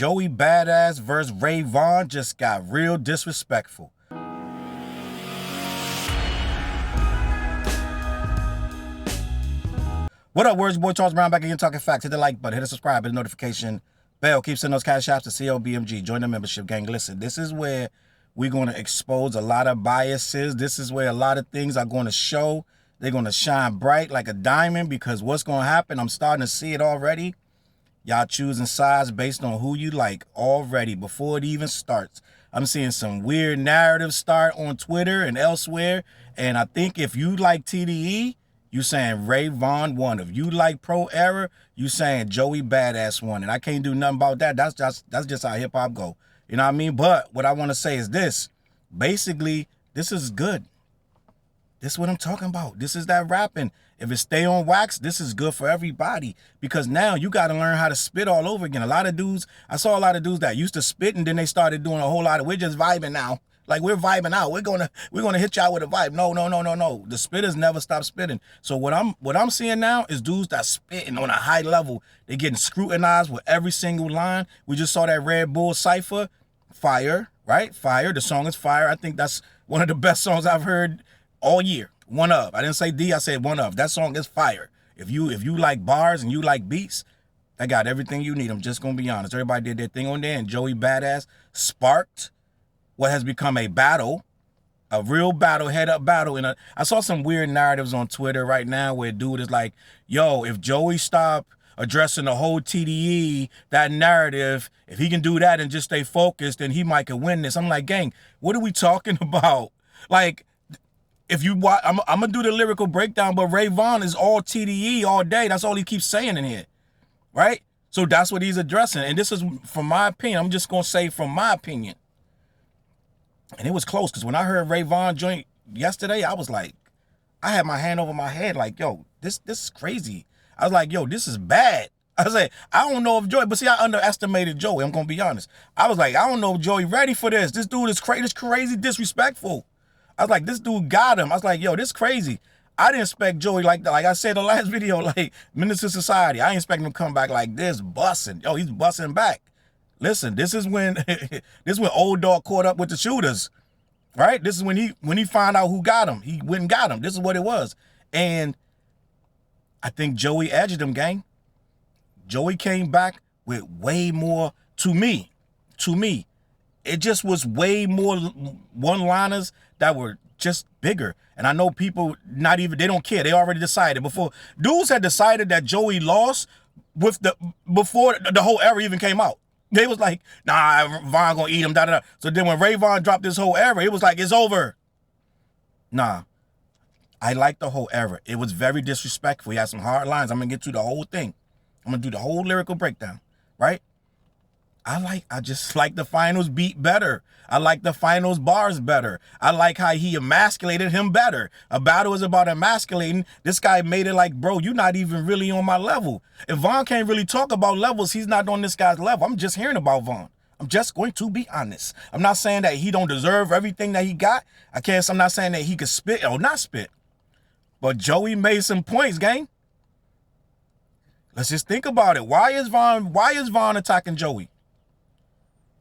Joey Badass versus Vaughn just got real disrespectful. What up, words? Your boy Challz Brown back again talking facts. Hit the like button, hit the subscribe, hit the notification bell. Keep sending those Cashaps to CLBMG. Join the membership gang. Listen, this is where we're going to expose a lot of biases. This is where a lot of things are going to show. They're going to shine bright like a diamond, because what's going to happen, I'm starting to see it already. Y'all choosing sides based on who you like already before it even starts. I'm seeing some weird narratives start on Twitter and elsewhere. And I think if you like TDE, you saying Vaughn won. If you like Pro Era, you saying Joey Badass won. And I can't do nothing about that. That's just how hip hop go. You know what I mean? But what I want to say is this. Basically, this is good. This is what I'm talking about. This is that rapping. If it stay on wax, this is good for everybody. Because now you got to learn how to spit all over again. A lot of dudes, I saw a lot of dudes that used to spit and then they started doing a whole lot of, we're just vibing now. Like, we're vibing out. We're gonna hit y'all with a vibe. No. The spitters never stop spitting. So what I'm seeing now is dudes that spitting on a high level. They're getting scrutinized with every single line. We just saw that Red Bull cypher. Fire, right? Fire. The song is fire. I think that's one of the best songs I've heard all year. One of. I didn't say D, I said one of. That song is fire. If you like bars and you like beats, that got everything you need. I'm just gonna be honest. Everybody did their thing on there, and Joey Badass sparked what has become a battle, a real battle, head-up battle. And I saw some weird narratives on Twitter right now where dude is like, yo, if Joey stopped addressing the whole TDE, that narrative, if he can do that and just stay focused, then he might could win this. I'm like, gang, what are we talking about? Like, if you watch, I'm gonna do the lyrical breakdown, but Vaughn is all TDE all day. That's all he keeps saying in here, right? So that's what he's addressing. And this is, from my opinion, I'm just gonna say from my opinion. And it was close, because when I heard Vaughn joint yesterday, I was like, I had my hand over my head like, yo, this is crazy. I was like, yo, this is bad. I was like, I don't know if Joey, but see, I underestimated Joey. I'm going to be honest. I was like, I don't know if Joey ready for this. This dude is crazy disrespectful. I was like, this dude got him. I was like, yo, this crazy. I didn't expect Joey like that. Like I said in the last video, like Minister Society, I didn't expect him to come back like this, busting. Yo, he's busting back. Listen, this is when old dog caught up with the shooters, right? This is when he found out who got him. He went and got him. This is what it was. And I think Joey edged him, gang. Joey came back with way more, to me, it just was way more one-liners that were just bigger. And I know people they don't care. They already decided before. Dudes had decided that Joey lost before the whole era even came out. They was like, nah, Vaughn gonna eat him, da-da-da. So then when Vaughn dropped this whole era, it was like, it's over. Nah, I like the whole era. It was very disrespectful. He had some hard lines. I'm gonna get to the whole thing. I'm gonna do the whole lyrical breakdown, right? I just like the finals beat better. I like the finals bars better. I like how he emasculated him better. A battle is about emasculating. This guy made it like, bro, you're not even really on my level. If Vaughn can't really talk about levels, he's not on this guy's level. I'm just hearing about Vaughn. I'm just going to be honest. I'm not saying that he don't deserve everything that he got. I'm not saying that he could spit or not spit. But Joey made some points, gang. Let's just think about it. Why is Vaughn attacking Joey?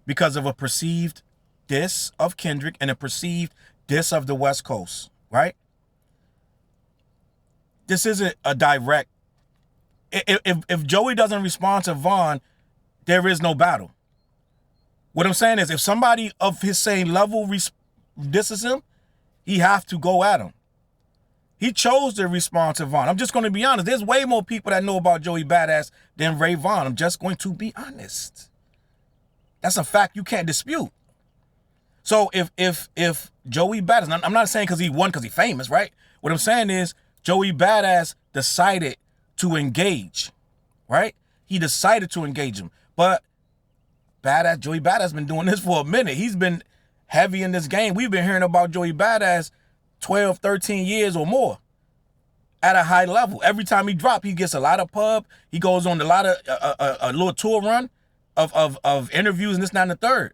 Because of a perceived diss of Kendrick and a perceived diss of the West Coast, right? This isn't a direct. If Joey doesn't respond to Vaughn, there is no battle. What I'm saying is, if somebody of his same level disses him, he have to go at him. He chose to respond to Vaughn. I'm just going to be honest. There's way more people that know about Joey Badass than Vaughn. I'm just going to be honest. That's a fact you can't dispute. So if Joey Badass, I'm not saying because he won because he's famous, right? What I'm saying is Joey Badass decided to engage, right? He decided to engage him. But Joey Badass been doing this for a minute. He's been heavy in this game. We've been hearing about Joey Badass 12, 13 years or more at a high level. Every time he drops, he gets a lot of pub. He goes on a lot of a little tour run of interviews and this, that, and the third.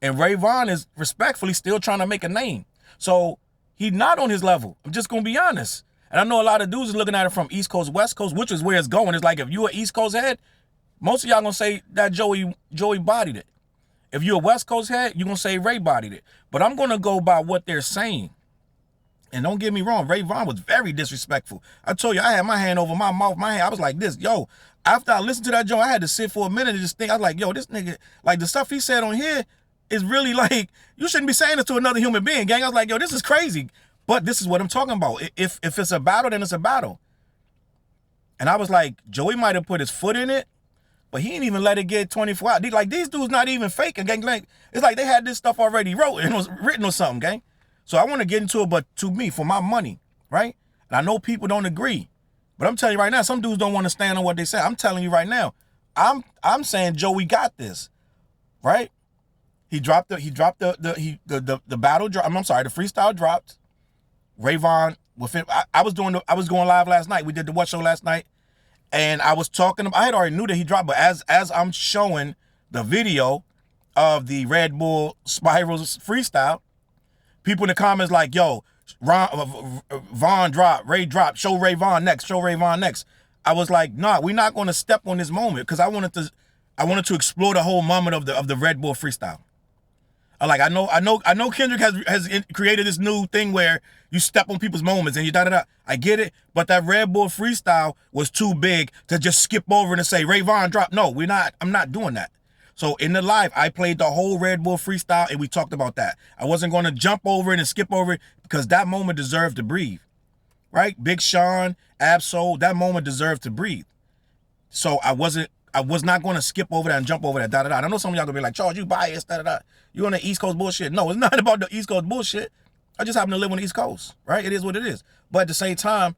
And Vaughn is respectfully still trying to make a name. So he's not on his level. I'm just going to be honest. And I know a lot of dudes are looking at it from East Coast, West Coast, which is where it's going. It's like, if you're an East Coast head, Most of y'all gonna say that Joey bodied it. If you're a West Coast head, you're gonna say Ray bodied it. But I'm gonna go by what they're saying. And don't get me wrong, Ray Vaughn was very disrespectful. I told you, I had my hand over my mouth, I was like this, yo. After I listened to that joint, I had to sit for a minute and just think. I was like, yo, this nigga, like the stuff he said on here is really like, you shouldn't be saying this to another human being, gang. I was like, yo, this is crazy. But this is what I'm talking about. If it's a battle, then it's a battle. And I was like, Joey might have put his foot in it, but he didn't even let it get 24 hours. Like, these dudes not even faking, gang. Like, it's like they had this stuff already wrote and it was written or something, gang. So I want to get into it, but to me, for my money, right? And I know people don't agree, but I'm telling you right now, some dudes don't want to stand on what they say. I'm telling you right now, I'm saying Joey got this, right? He dropped the battle drop. I'm sorry, the freestyle dropped. Ray Vaughn, I was going live last night. We did the What Show last night, and I was talking. I had already knew that he dropped, but as I'm showing the video of the Red Bull Spirals freestyle, people in the comments like, yo, Vaughn dropped, Ray dropped, show Ray Vaughn next, show Ray Vaughn next. I was like, nah, we're not going to step on this moment because I wanted to explore the whole moment of the Red Bull freestyle. I know Kendrick has created this new thing where you step on people's moments and you da-da-da. I get it, but that Red Bull freestyle was too big to just skip over and say Ray Vaughn dropped. No, I'm not doing that. So in the live, I played the whole Red Bull freestyle and we talked about that. I wasn't going to jump over it and skip over it because that moment deserved to breathe, right? Big Sean, Absol, that moment deserved to breathe. So I was not going to skip over that and jump over that, da-da-da. I know some of y'all going to be like, Challz, you biased, da-da-da. You on the East Coast bullshit. No, it's not about the East Coast bullshit. I just happen to live on the East Coast, right? It is what it is. But at the same time,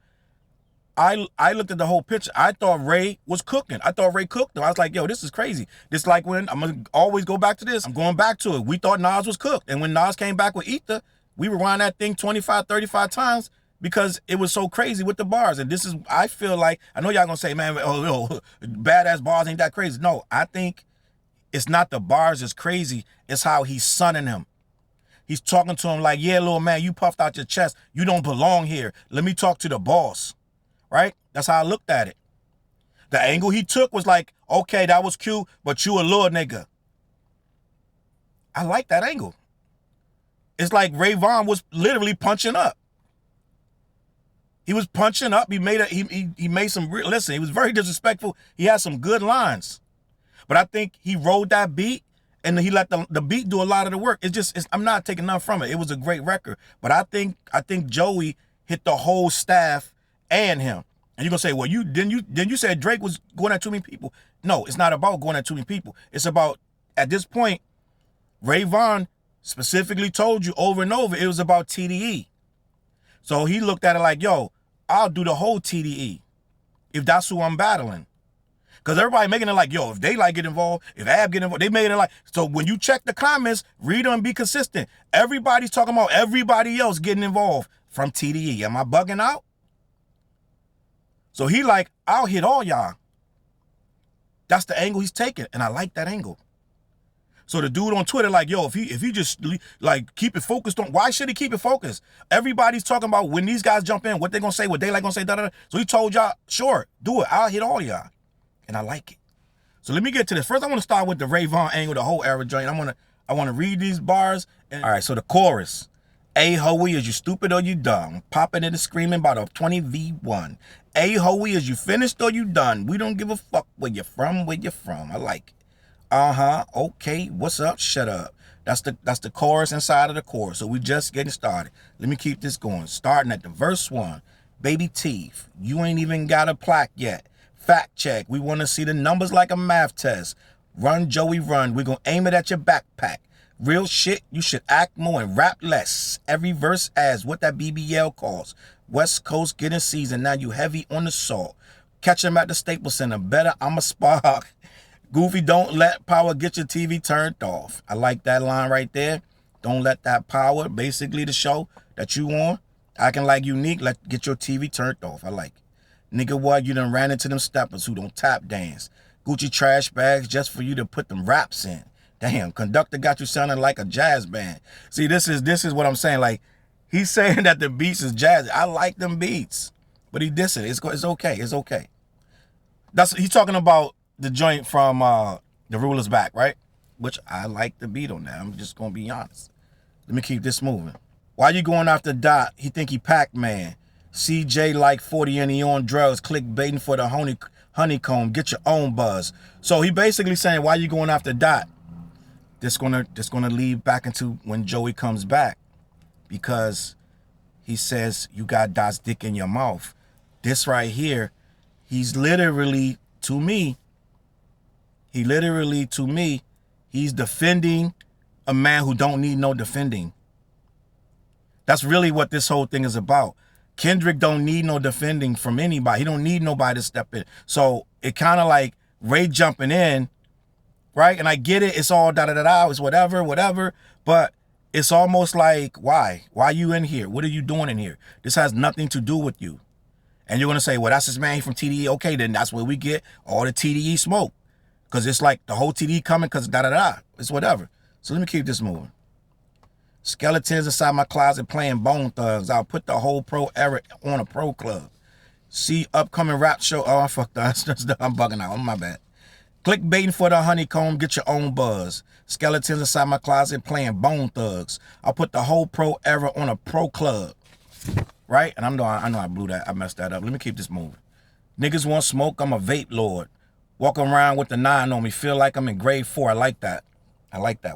I looked at the whole picture. I thought Ray was cooking. I thought Ray cooked him. I was like, yo, this is crazy. This like when, I'm going to always go back to this. I'm going back to it. We thought Nas was cooked. And when Nas came back with Ether, we rewound that thing 25, 35 times because it was so crazy with the bars. And this is, I feel like, I know y'all going to say, man, oh, badass bars ain't that crazy. No, I think it's not the bars that's crazy. It's how he's sunning him. He's talking to him like, yeah, little man, you puffed out your chest. You don't belong here. Let me talk to the boss. Right? That's how I looked at it. The angle he took was like, okay, that was cute, but you a little nigga. I like that angle. It's like Ray Vaughn was literally punching up. He was punching up. He made some real, listen, he was very disrespectful. He had some good lines. But I think he rode that beat and he let the beat do a lot of the work. I'm not taking nothing from it. It was a great record. But I think Joey hit the whole staff and him. And you're gonna say, well, you said Drake was going at too many people. No, it's not about going at too many people. It's about, at this point, Ray Vaughn specifically told you over and over it was about TDE. So he looked at it like, yo, I'll do the whole TDE if that's who I'm battling. Because everybody making it like, yo, if they like get involved, if Ab get involved, they made it like, so when you check the comments, read them and be consistent. Everybody's talking about everybody else getting involved from TDE. Am I bugging out? So he like, I'll hit all y'all. That's the angle he's taking, and I like that angle. So the dude on Twitter like, yo, if he just like keep it focused on, why should he keep it focused? Everybody's talking about when these guys jump in, what they gonna say, what they like gonna say, da-da-da. So he told y'all, sure, do it. I'll hit all y'all. And I like it. So let me get to this. First, I want to start with the Ray Vaughn angle, the whole era joint. I want to read these bars. All right, so the chorus. A hoey, is you stupid or you dumb? Popping and screaming about a 20v1. A hoey, is you finished or you done? We don't give a fuck where you're from, I like it. Uh-huh, okay, what's up? Shut up. That's the chorus inside of the chorus. So we just getting started. Let me keep this going. Starting at the verse 1. Baby teeth, you ain't even got a plaque yet. Fact check, we want to see the numbers like a math test. Run, Joey, run. We're going to aim it at your backpack. Real shit, you should act more and rap less. Every verse as what that BBL calls. West Coast getting seasoned, now you heavy on the salt. Catch him at the Staples Center, better I'm a spark. Goofy, don't let power get your TV turned off. I like that line right there. Don't let that power, basically the show that you on, acting like unique, get your TV turned off. I like it. Nigga, what, you done ran into them steppers who don't tap dance. Gucci trash bags just for you to put them raps in. Damn, conductor got you sounding like a jazz band. See, this is what I'm saying. Like, he's saying that the beats is jazz. I like them beats, but he dissing. It's okay. It's okay. He's talking about the joint from The Ruler's Back, right? Which I like the beat on that. I'm just gonna be honest. Let me keep this moving. Why you going after Dot? He think he Pac-Man. CJ like 40 and he on drugs. Click baiting for the honeycomb. Get your own buzz. So he basically saying, why you going after Dot? This gonna lead back into when Joey comes back, because he says you got Dot's dick in your mouth. This right here, he's literally to me, he's defending a man who don't need no defending. That's really what this whole thing is about. Kendrick don't need no defending from anybody. He don't need nobody to step in. So it kind of like Ray jumping in, right? And I get it. It's all da-da-da-da. It's whatever. But it's almost like, why? Why are you in here? What are you doing in here? This has nothing to do with you. And you're going to say, well, that's this man from TDE. Okay, then that's where we get all the TDE smoke. Because it's like the whole TDE coming because da-da-da. It's whatever. So let me keep this moving. Skeletons inside my closet playing Bone Thugs. I'll put the whole pro era on a pro club. See upcoming rap show. Oh, I fucked up. I'm bugging out. My bad. Click baiting for the honeycomb. Get your own buzz. Skeletons inside my closet playing Bone Thugs. I'll put the whole pro era on a pro club. Right? And I know I blew that. I messed that up. Let me keep this moving. Niggas want smoke. I'm a vape lord. Walk around with the 9 on me. Feel like I'm in grade 4. I like that.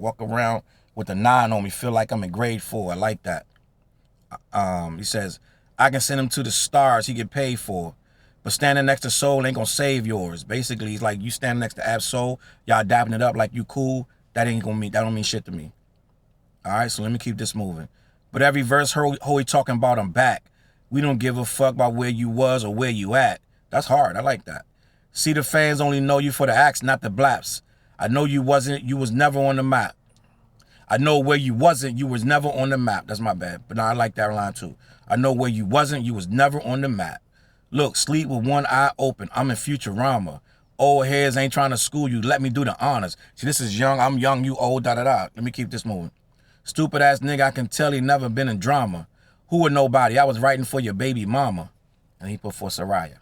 Walk around with the 9 on me. Feel like I'm in grade 4. I like that. He says, I can send him to the stars he get paid for. But standing next to Soul ain't gonna save yours. Basically, he's like, you standing next to Ab-Soul, y'all dapping it up like you cool. That don't mean shit to me. All right, so let me keep this moving. But every verse, Hoey talking about I'm back. We don't give a fuck about where you was or where you at. That's hard. I like that. See, the fans only know you for the acts, not the blaps. I know you was never on the map. I know where you wasn't, you was never on the map. That's my bad. But no, I like that line too. I know where you wasn't, you was never on the map. Look, sleep with one eye open. I'm in Futurama. Old heads ain't trying to school you. Let me do the honors. See, this is young. I'm young. You old. Da-da-da. Let me keep this moving. Stupid ass nigga, I can tell he never been in drama. Who or nobody? I was writing for your baby mama. And he put for Soraya.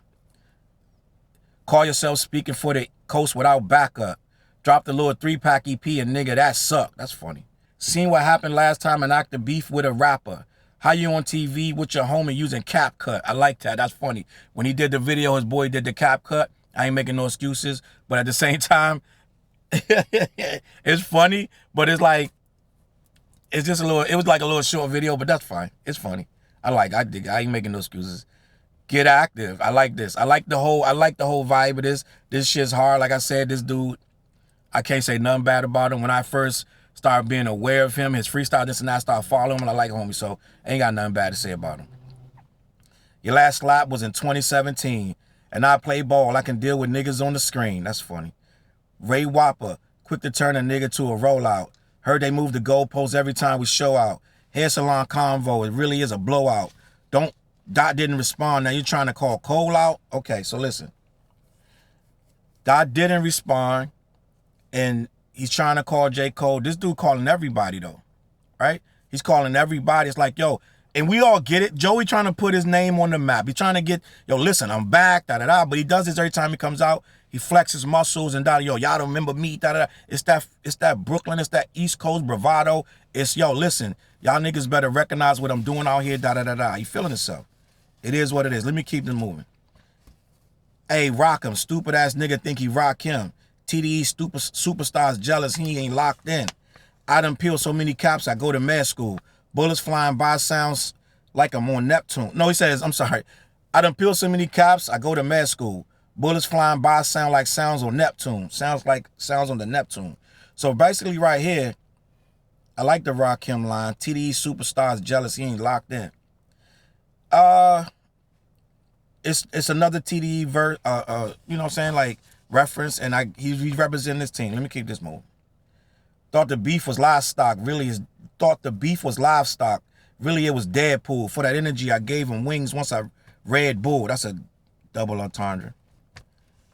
Call yourself speaking for the coast without backup. Dropped a little 3-pack EP and nigga, that sucked. That's funny. Seen what happened last time and act the beef with a rapper. How you on TV with your homie using cap cut? I like that. That's funny. When he did the video, his boy did the cap cut. I ain't making no excuses. But at the same time, it's funny. But it's like, it's just a little, it was like a little short video, but that's fine. It's funny. I dig it. I ain't making no excuses. Get active. I like this. I like the whole vibe of this. This shit's hard. Like I said, this dude, I can't say nothing bad about him. When I first started being aware of him, his freestyle, this and that, I started following him, and I like homie, so ain't got nothing bad to say about him. Your last slap was in 2017, and I play ball. I can deal with niggas on the screen. That's funny. Ray Whopper, quick to turn a nigga to a rollout. Heard they move the goalposts every time we show out. Hair salon convo, it really is a blowout. Dot didn't respond. Now you're trying to call Cole out? Okay, so listen. Dot didn't respond, and he's trying to call J. Cole. This dude calling everybody, though, right? He's calling everybody. It's like, yo, and we all get it. Joey trying to put his name on the map. He's trying to get, yo, listen, I'm back, da-da-da. But he does this every time he comes out. He flexes muscles and yo, y'all don't remember me, da-da-da. It's that Brooklyn, it's that East Coast bravado. It's, yo, listen, y'all niggas better recognize what I'm doing out here, da-da-da-da. He feeling himself. It is what it is. Let me keep this moving. Hey, rock him. Stupid ass nigga think he rock him. TDE superstars jealous he ain't locked in. I done peeled so many caps I go to med school. Bullets flying by sounds like I'm on Neptune. No, he says, I'm sorry. I done peeled so many caps I go to med school. Bullets flying by sound like sounds on Neptune. Sounds like sounds on the Neptune. So basically right here, I like the rock him line. TDE superstars jealous he ain't locked in. It's another TDE verse, you know what I'm saying, like reference, and he's representing this team. Let me keep this moving. Thought the beef was livestock. Really it was Deadpool. For that energy, I gave him wings once I Red Bull. That's a double entendre.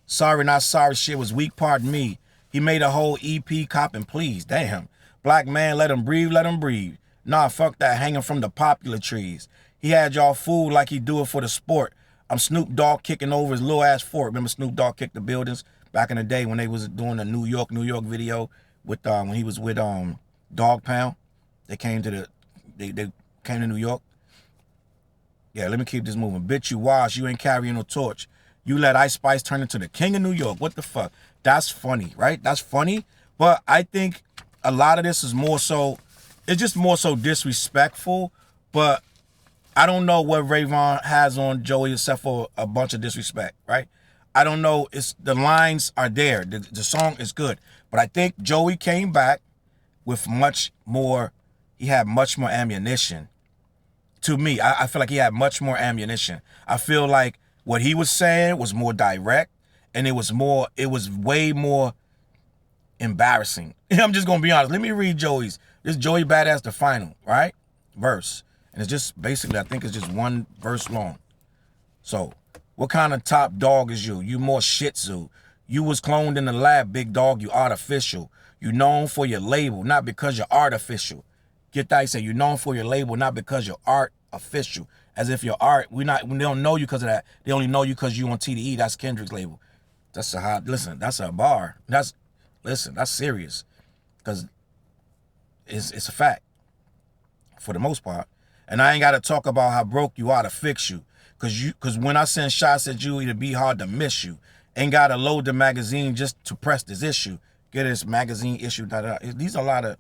Sorry, not sorry. Shit was weak. Pardon me. He made a whole EP copping, please. Damn. Black man, let him breathe. Let him breathe. Nah, fuck that. Hanging from the popular trees. He had y'all fooled like he do it for the sport. I'm Snoop Dogg kicking over his little ass fort. Remember Snoop Dogg kicked the buildings? back in the day when they was doing the New York video with when he was with Dog Pound. They came to they came to New York. Yeah, let me keep this moving. Bitch, you wash, you ain't carrying no torch. You let Ice Spice turn into the king of New York. What the fuck? That's funny, right? That's funny. But I think a lot of this is more so, it's just more so disrespectful. But I don't know what Rayon has on Joey except for a bunch of disrespect, right? I don't know. It's the lines are there. The song is good. But I think Joey came back with much more, he had much more ammunition. To me, I feel like he had much more ammunition. I feel like what he was saying was more direct, and it was way more embarrassing. I'm just gonna be honest. Let me read Joey's. This Joey Badass, the final, right? Verse. And it's just basically, I think it's just one verse long. So, what kind of top dog is you? You more Shih Tzu. You was cloned in the lab, big dog, you artificial. You known for your label, not because you're artificial. Get that? He said, you're known for your label, not because you're art official. As if your art, we don't know you because of that. They only know you because you on TDE. That's Kendrick's label. That's a hot, listen, that's a bar. Listen, that's serious. Because it's a fact. For the most part. And I ain't got to talk about how broke you are to fix you. Because when I send shots at you, it'll be hard to miss you. Ain't got to load the magazine just to press this issue. Get this magazine issue. These are a lot of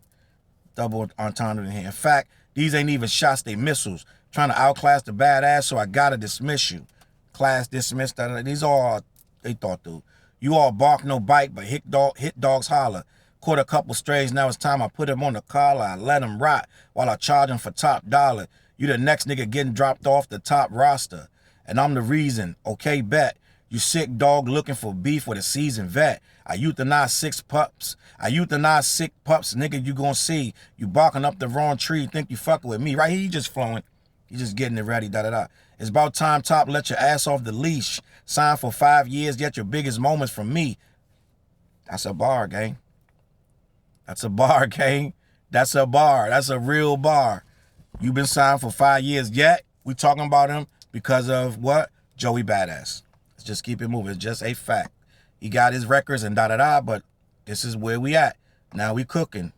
double entendre in here. In fact, these ain't even shots, they missiles. Trying to outclass the badass, so I gotta dismiss you. Class dismissed. These all they thought through. You all bark no bite, but hit dogs holler. Caught a couple strays, now it's time I put him on the collar. I let him rot while I charge him for top dollar. You the next nigga getting dropped off the top roster. And I'm the reason, okay, bet. You sick dog looking for beef with a seasoned vet. I euthanize 6 pups. I euthanize 6 pups, nigga, you gonna see. You barking up the wrong tree, think you fucking with me. Right here, he just flowing. He just getting it ready, da-da-da. It's about time, top, let your ass off the leash. Sign for 5 years, get your biggest moments from me. That's a bar, gang. That's a bar, gang. That's a bar. That's a real bar. You been signed for 5 years yet? We talking about him because of what? Joey Badass. Let's just keep it moving. It's just a fact. He got his records and da-da-da, but this is where we at. Now we cooking.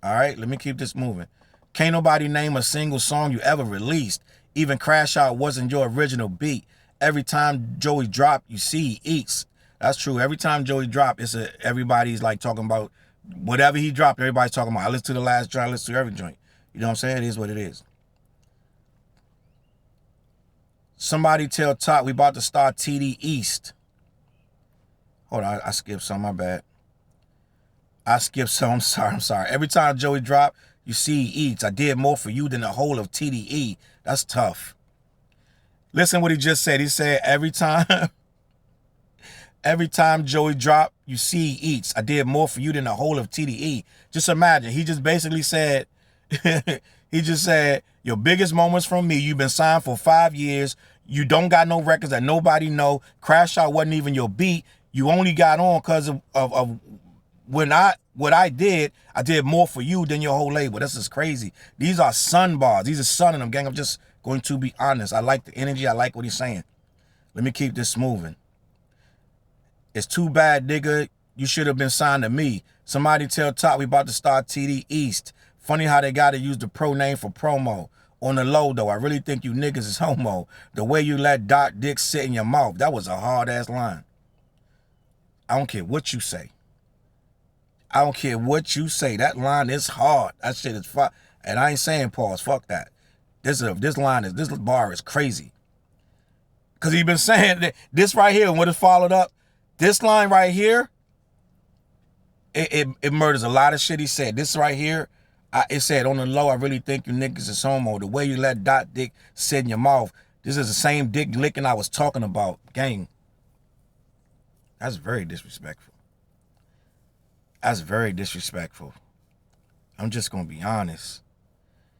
All right, let me keep this moving. Can't nobody name a single song you ever released. Even Crash Out wasn't your original beat. Every time Joey drop, you see he eats. That's true. Every time Joey drop, everybody's like talking about whatever he dropped, everybody's talking about. I listen to the last joint, I listen to every joint. You know what I'm saying? It is what it is. Somebody tell Top we about to start TD East. Hold on, I skipped some, my bad. I skipped some, I'm sorry. Every time Joey drop, you see he eats. I did more for you than the whole of TDE. That's tough. Listen what he just said. He said every time Joey drop, you see he eats. I did more for you than the whole of TDE. Just imagine. He just basically said, he just said, your biggest moments from me, you've been signed for 5 years. You don't got no records that nobody know. Crash Out wasn't even your beat. You only got on because of what I did more for you than your whole label. This is crazy. These are sun bars. These are sun in them, gang. I'm just going to be honest. I like the energy. I like what he's saying. Let me keep this moving. It's too bad, nigga. You should have been signed to me. Somebody tell Top we about to start TD East. Funny how they got to use the pro name for promo. On the low, though, I really think you niggas is homo. The way you let Doc Dick sit in your mouth, that was a hard-ass line. I don't care what you say. I don't care what you say. That line is hard. That shit is fuck. And I ain't saying pause. Fuck that. This bar is crazy. Cause he been saying that this right here, and what is followed up, this line right here, it murders a lot of shit he said. This right here, it said on the low, I really think you niggas is homo. The way you let Dot Dick sit in your mouth. This is the same dick licking I was talking about, gang. That's very disrespectful. That's very disrespectful. I'm just going to be honest.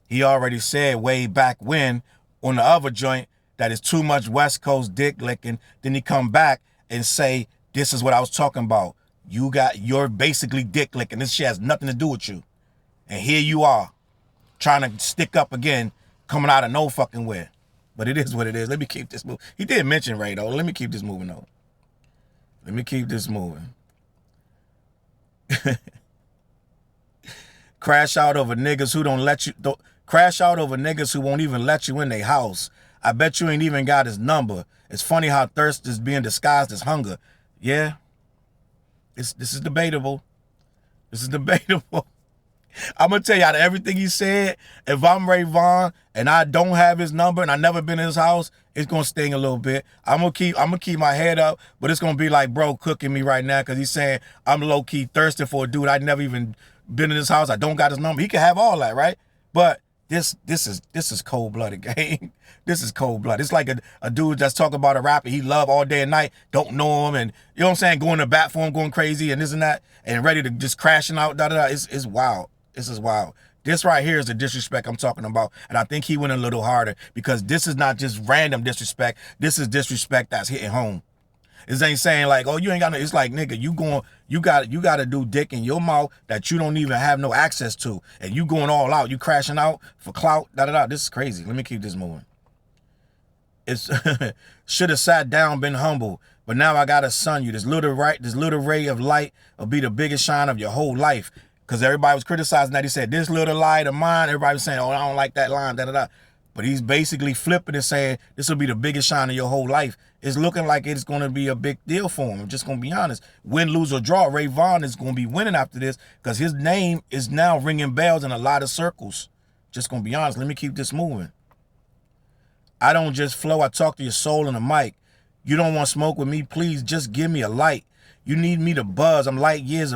He already said way back when on the other joint that it's too much West Coast dick licking. Then he come back and say, this is what I was talking about. You're basically dick licking. This shit has nothing to do with you. And here you are trying to stick up again, coming out of no fucking where. But it is what it is. Let me keep this moving. He did mention Ray though. Let me keep this moving though. Let me keep this moving. Crash out over niggas who don't let you, crash out over niggas who won't even let you in their house. I bet you ain't even got his number. It's funny how thirst is being disguised as hunger. Yeah, this is debatable. This is debatable. I'm going to tell you, out of everything he said, if I'm Ray Vaughn and I don't have his number and I never been in his house, it's going to sting a little bit. I'm going to keep my head up, but it's going to be like bro cooking me right now because he's saying I'm low-key thirsty for a dude I never even been in his house. I don't got his number. He can have all that, right? But this is cold-blooded, gang. This is cold-blooded. It's like a dude that's talking about a rapper he love all day and night, don't know him, and you know what I'm saying, going to bat for him, going crazy and this and that, and ready to just crashing out, da-da-da. It's wild. This is wild. This right here is the disrespect I'm talking about. And I think he went a little harder because this is not just random disrespect. This is disrespect that's hitting home. This ain't saying like, oh, you ain't got no, it's like, nigga, you got to do dick in your mouth that you don't even have no access to. And you going all out. You crashing out for clout, da-da-da. This is crazy. Let me keep this moving. It's should have sat down, been humble. But now I got to son you. This little ray of light will be the biggest shine of your whole life. Because everybody was criticizing that. He said, this little light of mine. Everybody was saying, oh, I don't like that line, da-da-da. But he's basically flipping and saying, this will be the biggest shine of your whole life. It's looking like it's going to be a big deal for him. I'm just going to be honest. Win, lose, or draw, Ray Vaughn is going to be winning after this because his name is now ringing bells in a lot of circles. Just going to be honest. Let me keep this moving. I don't just flow. I talk to your soul in the mic. You don't want smoke with me? Please just give me a light. You need me to buzz. I'm light years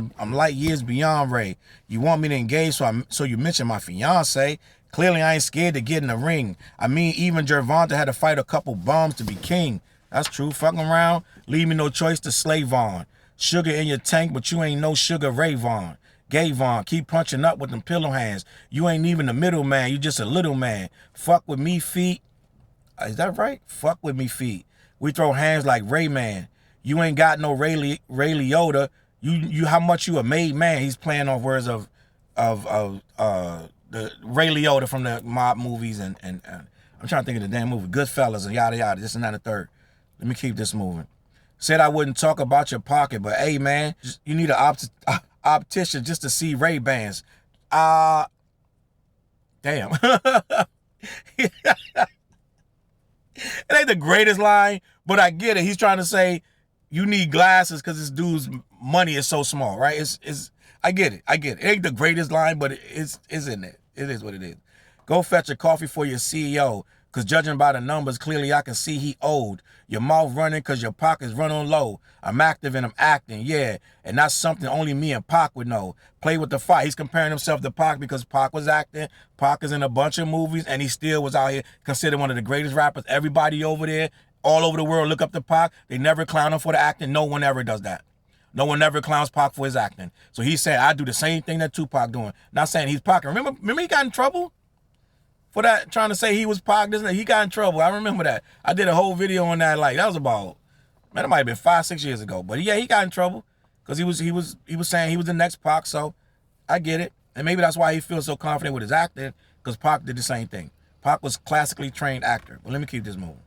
beyond Ray. You want me to engage, so you mentioned my fiance. Clearly, I ain't scared to get in the ring. I mean, even Gervonta had to fight a couple bums to be king. That's true. Fucking around, leave me no choice to slay Vaughn. Sugar in your tank, but you ain't no sugar Ray Vaughn. Gay Vaughn, keep punching up with them pillow hands. You ain't even the middle man. You just a little man. Fuck with me, feet. Is that right? Fuck with me, feet. We throw hands like Rayman. You ain't got no Ray Liotta. You how much you a made man. He's playing on words of the Ray Liotta from the mob movies and I'm trying to think of the damn movie, Goodfellas and yada yada. This and that and the third. Let me keep this moving. Said I wouldn't talk about your pocket, but hey man, you need an optician just to see Ray-Bans. Damn. It ain't the greatest line, but I get it. He's trying to say you need glasses because this dude's money is so small, right? I get it. It ain't the greatest line, but it's in it. It is what it is. Go fetch a coffee for your CEO, because judging by the numbers, clearly I can see he owed. Your mouth running because your pockets run on low. I'm active and I'm acting, yeah. And that's something only me and Pac would know. Play with the fire. He's comparing himself to Pac because Pac was acting. Pac is in a bunch of movies, and he still was out here considered one of the greatest rappers. Everybody over there, all over the world, look up to Pac. They never clown him for the acting. No one ever does that. No one ever clowns Pac for his acting. So he said, I do the same thing that Tupac doing. Not saying he's Pac. Remember he got in trouble for that, trying to say he was Pac. He got in trouble. I remember that. I did a whole video on that. Like, that was about, man, it might have been 5-6 years ago. But yeah, he got in trouble because he was saying he was the next Pac. So I get it. And maybe that's why he feels so confident with his acting, because Pac did the same thing. Pac was classically trained actor. But let me keep this moving.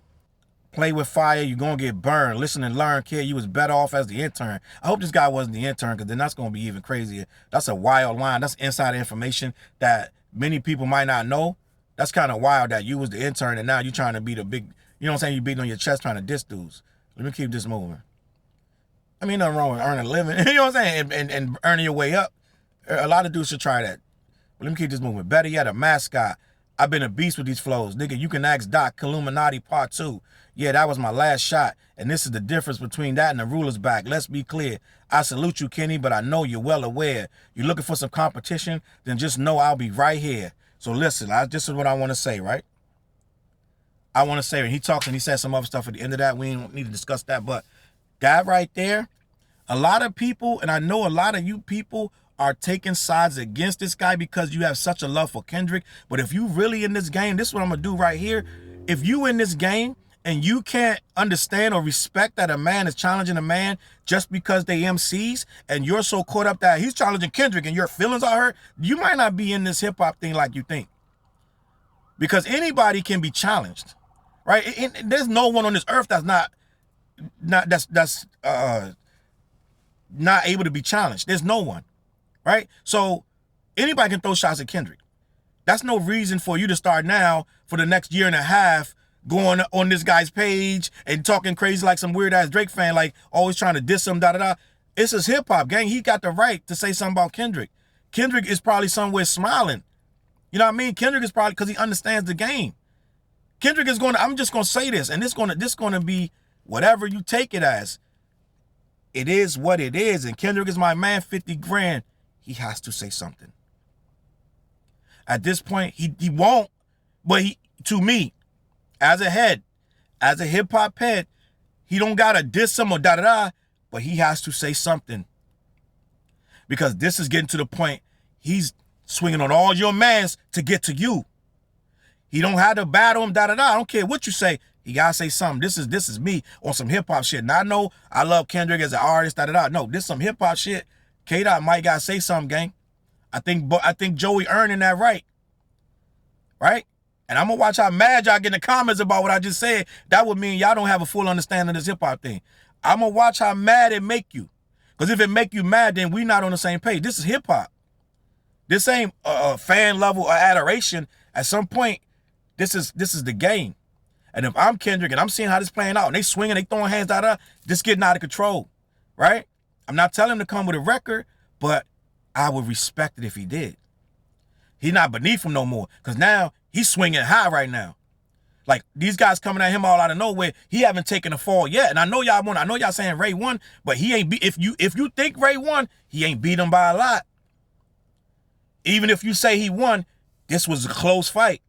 Play with fire, you're going to get burned. Listen and learn, kid. You was better off as the intern. I hope this guy wasn't the intern, because then that's going to be even crazier. That's a wild line. That's insider information that many people might not know. That's kind of wild that you was the intern and now you're trying to be the big, you know what I'm saying? You beating on your chest trying to diss dudes. Let me keep this moving. I mean, nothing wrong with earning a living, you know what I'm saying? And earning your way up. A lot of dudes should try that. But let me keep this moving. Better yet, a mascot. I've been a beast with these flows. Nigga, you can ask Doc, Illuminati Part 2. Yeah, that was my last shot. And this is the difference between that and the ruler's back. Let's be clear. I salute you, Kenny, but I know you're well aware. You're looking for some competition? Then just know I'll be right here. So listen, this is what I want to say, right? I want to say, and he talks and he said some other stuff at the end of that. We don't need to discuss that. But that right there, a lot of people, and I know a lot of you people are taking sides against this guy because you have such a love for Kendrick. But if you really in this game, this is what I'm going to do right here. If you in this game and you can't understand or respect that a man is challenging a man just because they MCs, and you're so caught up that he's challenging Kendrick and your feelings are hurt, you might not be in this hip-hop thing like you think. Because anybody can be challenged, right? There's no one on this earth that's not able to be challenged. There's no one, right? So anybody can throw shots at Kendrick. That's no reason for you to start now for the next year and a half going on this guy's page and talking crazy like some weird-ass Drake fan, like always trying to diss him, da-da-da. It's his hip-hop, gang. He got the right to say something about Kendrick. Kendrick is probably somewhere smiling. You know what I mean? Kendrick is probably, because he understands the game. Kendrick is going to, I'm just going to say this, and this going to be whatever you take it as. It is what it is, and Kendrick is my man, 50 grand. He has to say something. At this point, he won't, but to me, as a head, as a hip-hop head, he don't got to diss him or da-da-da, but he has to say something. Because this is getting to the point, he's swinging on all your mans to get to you. He don't have to battle him, da-da-da. I don't care what you say. He got to say something. This is me on some hip-hop shit. Now, I know I love Kendrick as an artist, da-da-da. No, this is some hip-hop shit. K-Dot might got to say something, gang. I think Joey earning that right. Right? And I'm going to watch how mad y'all get in the comments about what I just said. That would mean y'all don't have a full understanding of this hip-hop thing. I'm going to watch how mad it make you. Because if it make you mad, then we not on the same page. This is hip-hop. This ain't fan level or adoration. At some point, this is the game. And if I'm Kendrick and I'm seeing how this playing out, and they swinging, they throwing hands out, this getting out of control, right? I'm not telling him to come with a record, but I would respect it if he did. He's not beneath him no more, because now he's swinging high right now. Like, these guys coming at him all out of nowhere, he haven't taken a fall yet. And I know y'all won. I know y'all saying Ray won, but he ain't if you think Ray won, he ain't beat him by a lot. Even if you say he won, this was a close fight.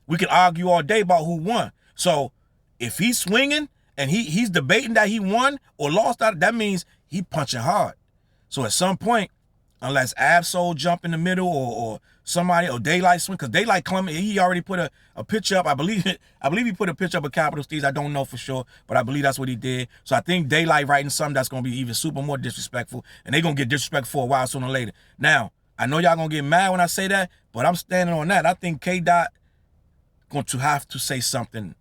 We can argue all day about who won. So if he's swinging and he's debating that he won or lost, that means he punching hard. So at some point, unless Absol jump in the middle or somebody, or Daylight swing, because Daylight Clement, he already put a picture up. I believe he put a picture up of Capital Steez. I don't know for sure, but I believe that's what he did. So I think Daylight writing something that's going to be even super more disrespectful, and they're going to get disrespectful for a while sooner or later. Now, I know y'all going to get mad when I say that, but I'm standing on that. I think K-Dot going to have to say something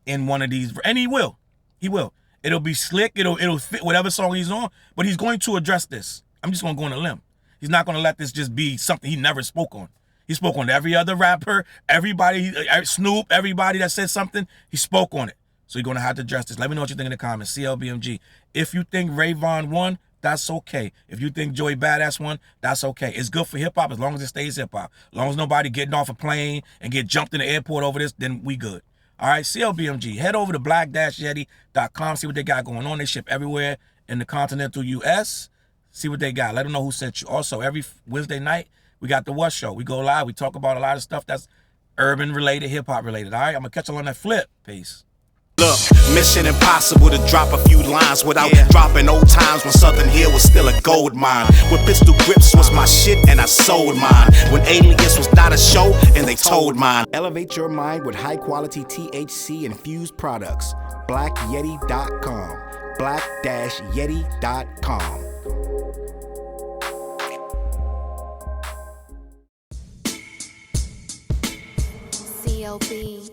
in one of these, and he will. He will. It'll be slick. It'll fit whatever song he's on, but he's going to address this. I'm just going to go on a limb. He's not going to let this just be something he never spoke on. He spoke on every other rapper, everybody, Snoop, everybody that said something, he spoke on it. So you're going to have to address this. Let me know what you think in the comments. CLBMG. If you think Vaughn won, that's okay. If you think Joey Badass won, that's okay. It's good for hip-hop as long as it stays hip-hop. As long as nobody getting off a plane and get jumped in the airport over this, then we good. All right, CLBMG. Head over to black-yeti.com. See what they got going on. They ship everywhere in the continental U.S., see what they got. Let them know who sent you. Also, every Wednesday night, we got the What Show. We go live. We talk about a lot of stuff that's urban-related, hip-hop-related. All right? I'm going to catch you on that flip. Peace. Look, mission impossible to drop a few lines without dropping old times when Southern Hill was still a gold mine. When pistol grips was my shit and I sold mine. When Alias was not a show and they told mine. Elevate your mind with high-quality THC infused products. BlackYeti.com. Black-Yeti.com. CLB.